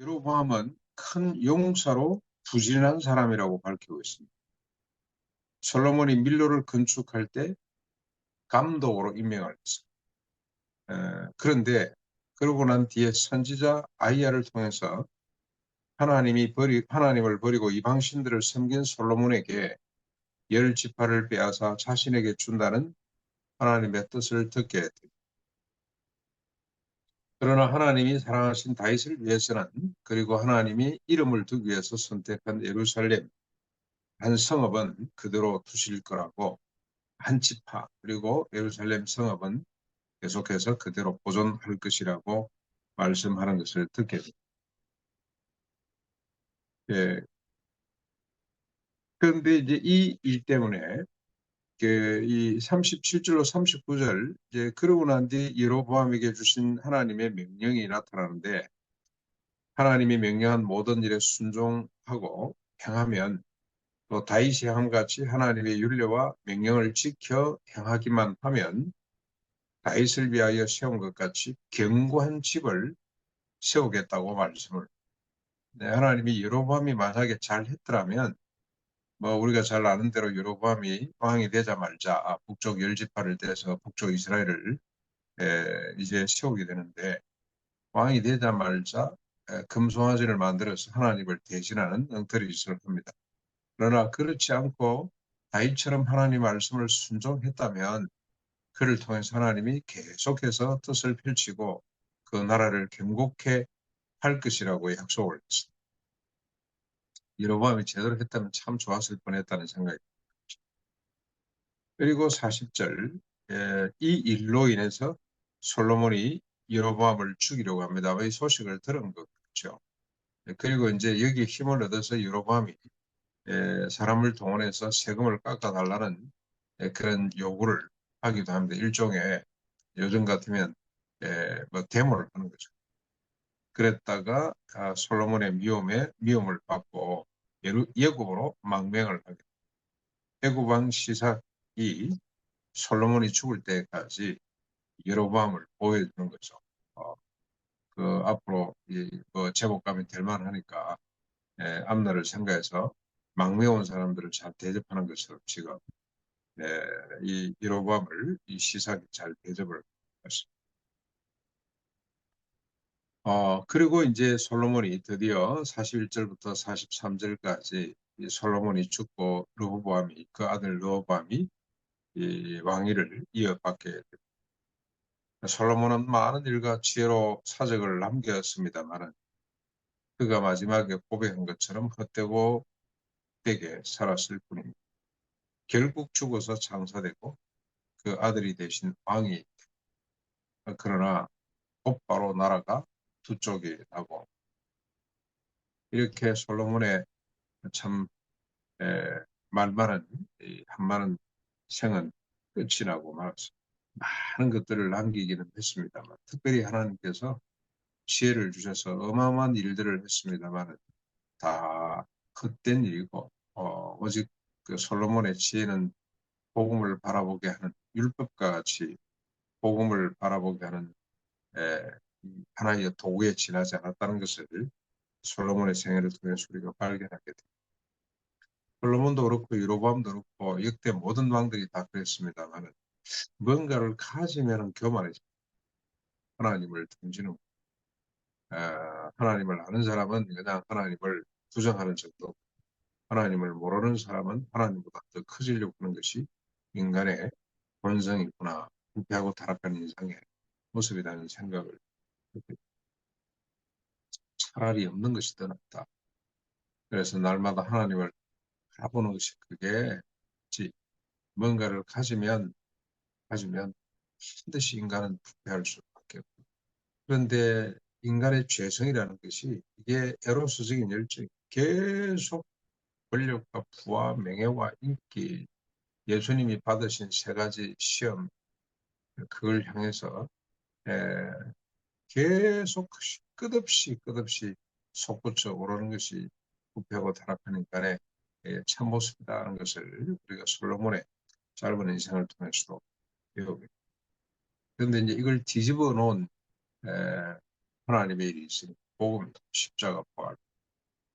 여로보암은 큰 용사로 부진한 사람이라고 밝히고 있습니다. 솔로몬이 밀로를 건축할 때 감독으로 임명을 했습니다. 그런데 그러고 난 뒤에 선지자 아이야를 통해서 하나님을 버리고 이방신들을 섬긴 솔로몬에게 열 지파를 빼앗아 자신에게 준다는 하나님의 뜻을 듣게 됩니다. 그러나 하나님이 사랑하신 다윗을 위해서는, 그리고 하나님이 이름을 두기 위해서 선택한 예루살렘 한 성읍은 그대로 두실 거라고, 한 지파 그리고 예루살렘 성읍은 계속해서 그대로 보존할 것이라고 말씀하는 것을 듣게 됩니다. 예. 그런데 이제 이 일 때문에 이 37절로 39절, 이제 그러고 난 뒤 여로보암에게 주신 하나님의 명령이 나타나는데, 하나님이 명령한 모든 일에 순종하고 행하면, 또 다윗이 함같이 하나님의 율례와 명령을 지켜 행하기만 하면 다윗을 위하여 세운 것 같이 견고한 집을 세우겠다고 말씀을. 네, 하나님이 여로보암이 만약에 잘 했더라면, 우리가 잘 아는 대로 여로보암이 왕이 되자마자 북쪽 열 지파를 떼서 북쪽 이스라엘을 이제 세우게 되는데, 왕이 되자마자 금송아지를 만들어서 하나님을 대신하는 엉터리 짓을 합니다. 그러나 그렇지 않고 다윗처럼 하나님 말씀을 순종했다면 그를 통해서 하나님이 계속해서 뜻을 펼치고 그 나라를 견고케 할 것이라고 약속을 했습니다. 여로보암이 제대로 했다면 참 좋았을 뻔했다는 생각이 듭니다. 그리고 40절, 이 일로 인해서 솔로몬이 여로보암을 죽이려고 합니다. 이 소식을 들은 것 같죠. 그리고 이제 여기 힘을 얻어서 여로보암이 사람을 동원해서 세금을 깎아달라는 그런 요구를 하기도 합니다. 일종의 요즘 같으면 데모를 하는 거죠. 그랬다가 솔로몬의 미움을 받고 예굽으로 망명을 하게 됩니다. 애굽 왕 시삭이 솔로몬이 죽을 때까지 여로보암을 보여주는 거죠. 앞으로 제복감이 될 만하니까 앞날을 생각해서 망명 사람들을 잘 대접하는 것처럼 지금 이 여로보암을 이 시삭이 잘 대접을 했습니다. 그리고 이제 솔로몬이 드디어 41절부터 43절까지 솔로몬이 죽고 그 아들 르호보암이 이 왕위를 이어받게 됩니다. 솔로몬은 많은 일과 지혜로 사적을 남겼습니다만 그가 마지막에 고백한 것처럼 헛되고 되게 살았을 뿐입니다. 결국 죽어서 장사되고 그 아들이 대신 왕이, 그러나 곧바로 나라가 두 쪽이 나고, 이렇게 솔로몬의 참 말만은 한많은 생은 끝이 나고 말았습니다. 많은 것들을 남기기는 했습니다만, 특별히 하나님께서 지혜를 주셔서 어마어마한 일들을 했습니다만 다 헛된 일이고, 오직 그 솔로몬의 지혜는 복음을 바라보게 하는, 율법과 같이 복음을 바라보게 하는 하나의 도구에 지나지 않았다는 것을 솔로몬의 생애를 통해서 우리가 발견하게 됩니다. 솔로몬도 그렇고 여로보암도 그렇고 역대 모든 왕들이 다 그랬습니다만 뭔가를 가지면 교만해집니다. 하나님을 던지는, 하나님을 아는 사람은 그냥 하나님을 부정하는 정도, 하나님을 모르는 사람은 하나님보다 더 커지려고 하는 것이 인간의 본성이구나, 부패하고 타락한 인상의 모습이라는 생각을, 차라리 없는 것이 더 낫다. 그래서 날마다 하나님을 바라보는 것이, 그게 뭔가를 가지면 반드시 인간은 부패할 수밖에 없고, 그런데 인간의 죄성이라는 것이, 이게 에로스적인 열정이 계속 권력과 부와 명예와 인기, 예수님이 받으신 세 가지 시험, 그걸 향해서 계속 끝없이 솟구쳐 오르는 것이 부패하고 타락한 인간의 참모습이라는 것을 우리가 솔로몬의 짧은 인생을 통해서도 배우게. 그런데 이제 이걸 뒤집어 놓은 하나님의 일이 있으니, 복음, 십자가 부활,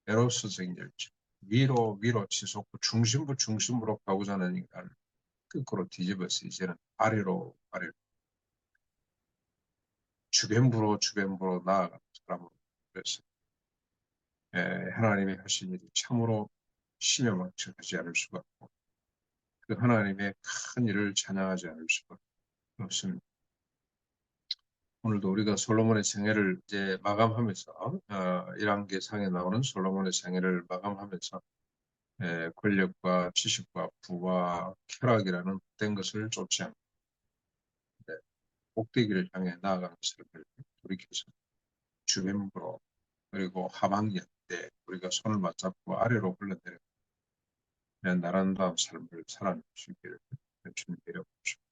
에로스 정결점, 위로 치솟고 중심으로 가고자 하는 인간을 거꾸로 뒤집어서 이제는 아래로 주변부로 나아가는 사람으로. 그래서 하나님이 하신 일이 참으로 심요망측하지 않을 수가 없고 그 하나님의 큰 일을 찬양하지 않을 수가 없습니다. 오늘도 우리가 솔로몬의 생애를 이제 마감하면서 1왕기상에 나오는 솔로몬의 생애를 마감하면서 권력과 지식과 부와 쾌락이라는 헛된 것을 쫓지 않고 꼭대기를 향해 나아가는 삶을 돌이켜서 주변부로 그리고 하반기 때 우리가 손을 맞잡고 아래로 흘러내려 나란다운 삶을 살아낼 수 있기를 주님 내려옵시고